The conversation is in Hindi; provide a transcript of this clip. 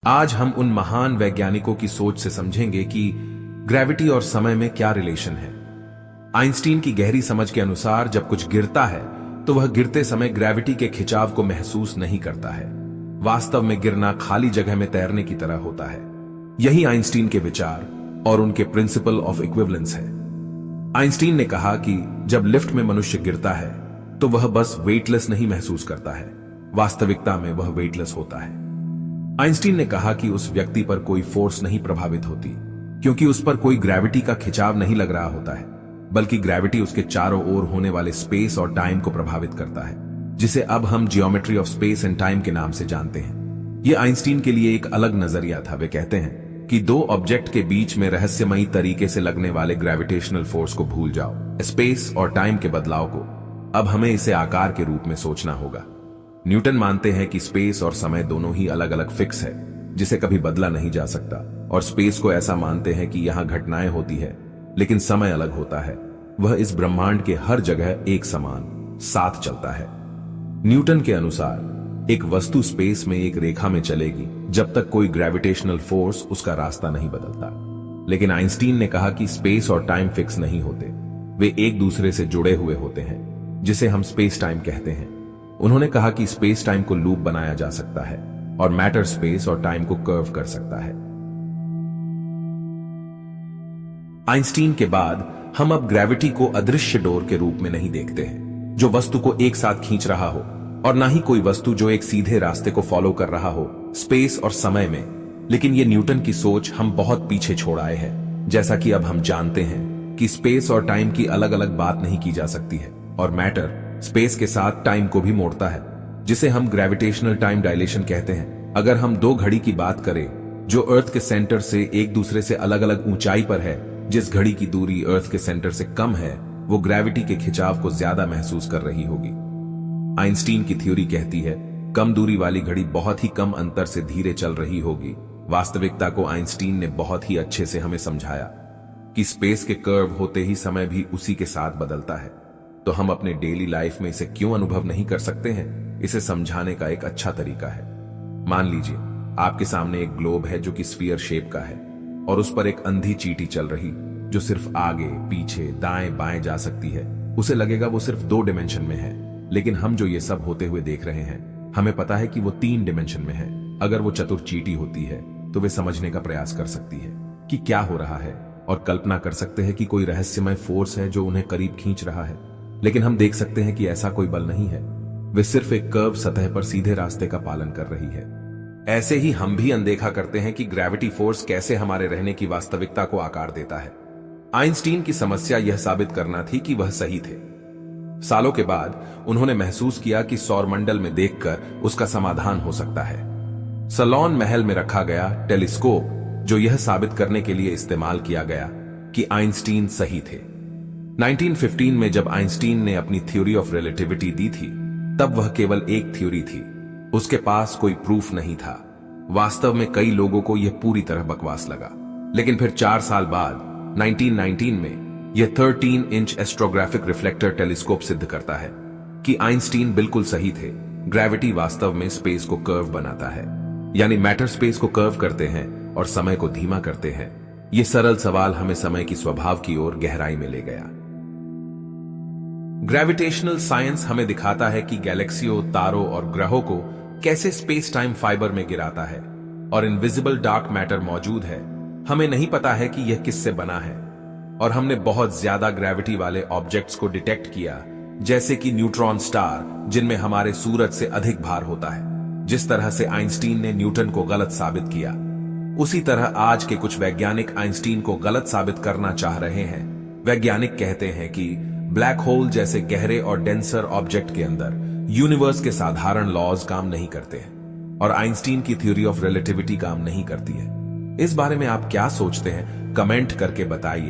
आज हम उन महान वैज्ञानिकों की सोच से समझेंगे कि ग्रेविटी और समय में क्या रिलेशन है। आइंस्टीन की गहरी समझ के अनुसार जब कुछ गिरता है तो वह गिरते समय ग्रेविटी के खिंचाव को महसूस नहीं करता है। वास्तव में गिरना खाली जगह में तैरने की तरह होता है। यही आइंस्टीन के विचार और उनके प्रिंसिपल ऑफ इक्विवेलेंस है। आइंस्टीन ने कहा कि जब लिफ्ट में मनुष्य गिरता है तो वह बस वेटलेस नहीं महसूस करता है, वास्तविकता में वह वेटलेस होता है। आइंस्टीन ने कहा कि उस व्यक्ति पर कोई फोर्स नहीं प्रभावित होती, क्योंकि उस पर कोई ग्रेविटी का खिंचाव नहीं लग रहा होता है, बल्कि ग्रेविटी उसके चारों ओर होने वाले स्पेस और टाइम को प्रभावित करता है, जिसे अब हम geometry of space and time के नाम से जानते हैं। यह आइंस्टीन के लिए एक अलग नजरिया था। वे कहते हैं कि दो ऑब्जेक्ट के बीच में रहस्यमयी तरीके से लगने वाले ग्रेविटेशनल फोर्स को भूल जाओ, स्पेस और टाइम के बदलाव को। अब हमें इसे आकार के रूप में सोचना होगा। न्यूटन मानते हैं कि स्पेस और समय दोनों ही अलग अलग फिक्स है, जिसे कभी बदला नहीं जा सकता, और स्पेस को ऐसा मानते हैं कि यहां घटनाएं होती है, लेकिन समय अलग होता है। वह इस ब्रह्मांड के हर जगह एक समान साथ चलता है। न्यूटन के अनुसार एक वस्तु स्पेस में एक रेखा में चलेगी जब तक कोई ग्रेविटेशनल फोर्स उसका रास्ता नहीं बदलता। लेकिन आइंस्टीन ने कहा कि स्पेस और टाइम फिक्स नहीं होते, वे एक दूसरे से जुड़े हुए होते हैं, जिसे हम स्पेस टाइम कहते हैं। उन्होंने कहा कि स्पेस टाइम को लूप बनाया जा सकता है और मैटर स्पेस और टाइम को कर्व कर सकता है। आइंस्टीन के बाद हम अब ग्रेविटी को अदृश्य डोर के रूप में नहीं देखते हैं, जो वस्तु को एक साथ खींच रहा हो, और ना ही कोई वस्तु जो एक सीधे रास्ते को फॉलो कर रहा हो स्पेस और समय में। लेकिन ये न्यूटन की सोच हम बहुत पीछे छोड़ आए हैं। जैसा कि अब हम जानते हैं कि स्पेस और टाइम की अलग अलग बात नहीं की जा सकती है, और मैटर स्पेस के साथ टाइम को भी मोड़ता है, जिसे हम ग्रेविटेशनल टाइम डायलेशन कहते हैं। अगर हम दो घड़ी की बात करें जो अर्थ के सेंटर से एक दूसरे से अलग अलग ऊंचाई पर है, जिस घड़ी की दूरी अर्थ के सेंटर से कम है वो ग्रेविटी के खिंचाव को ज्यादा महसूस कर रही होगी। आइंस्टीन की थ्योरी कहती है कम दूरी वाली घड़ी बहुत ही कम अंतर से धीरे चल रही होगी। वास्तविकता को आइंस्टीन ने बहुत ही अच्छे से हमें समझाया कि स्पेस के कर्व होते ही समय भी उसी के साथ बदलता है। तो हम अपने डेली लाइफ में इसे क्यों अनुभव नहीं कर सकते हैं? इसे समझाने का एक अच्छा तरीका है। मान लीजिए आपके सामने एक ग्लोब है जो कि स्फीयर शेप का है, और उस पर एक अंधी चींटी चल रही जो सिर्फ आगे पीछे दाएं बाएं जा सकती है। उसे लगेगा वो सिर्फ 2 डिमेंशन में है, लेकिन हम जो ये सब होते हुए देख रहे हैं, हमें पता है कि वो 3 डिमेंशन में है। अगर वो चतुर चींटी होती है तो वे समझने का प्रयास कर सकती है कि क्या हो रहा है, और कल्पना कर सकते हैं कि कोई रहस्यमय फोर्स है जो उन्हें करीब खींच रहा है। लेकिन हम देख सकते हैं कि ऐसा कोई बल नहीं है, वे सिर्फ एक कर्व सतह पर सीधे रास्ते का पालन कर रही है। ऐसे ही हम भी अनदेखा करते हैं कि ग्रेविटी फोर्स कैसे हमारे रहने की वास्तविकता को आकार देता है। आइंस्टीन की समस्या यह साबित करना थी कि वह सही थे। सालों के बाद उन्होंने महसूस किया कि सौरमंडल में देखकर उसका समाधान हो सकता है। सलोन महल में रखा गया टेलीस्कोप जो यह साबित करने के लिए इस्तेमाल किया गया कि आइंस्टीन सही थे। 1915 में जब आइंस्टीन ने अपनी थ्योरी ऑफ रिलेटिविटी दी थी, तब वह केवल एक थ्योरी थी, उसके पास कोई प्रूफ नहीं था। वास्तव में कई लोगों को यह पूरी तरह बकवास लगा। लेकिन फिर 4 साल बाद 1919 में यह 13 इंच एस्ट्रोग्राफिक रिफ्लेक्टर टेलीस्कोप सिद्ध करता है कि आइंस्टीन बिल्कुल सही थे। ग्रेविटी वास्तव में स्पेस को कर्व बनाता है, यानी मैटर स्पेस को कर्व करते हैं और समय को धीमा करते हैं। यह सरल सवाल हमें समय की स्वभाव की ओर गहराई में ले गया। ग्रेविटेशनल साइंस हमें दिखाता है कि गैलेक्सियों, तारों और ग्रहों को कैसे स्पेस टाइम फाइबर में गिराता है, और इनविजिबल डार्क मैटर मौजूद है। हमें नहीं पता है कि यह किससे बना है, और हमने बहुत ज्यादा ग्रेविटी वाले ऑब्जेक्ट्स को डिटेक्ट किया, जैसे कि न्यूट्रॉन स्टार, जिनमें हमारे सूरज से अधिक भार होता है। जिस तरह से आइंस्टीन ने न्यूटन को गलत साबित किया, उसी तरह आज के कुछ वैज्ञानिक आइंस्टीन को गलत साबित करना चाह रहे हैं। वैज्ञानिक कहते हैं कि ब्लैक होल जैसे गहरे और डेंसर ऑब्जेक्ट के अंदर यूनिवर्स के साधारण लॉज काम नहीं करते हैं, और आइंस्टीन की थ्योरी ऑफ रिलेटिविटी काम नहीं करती है। इस बारे में आप क्या सोचते हैं? कमेंट करके बताइए।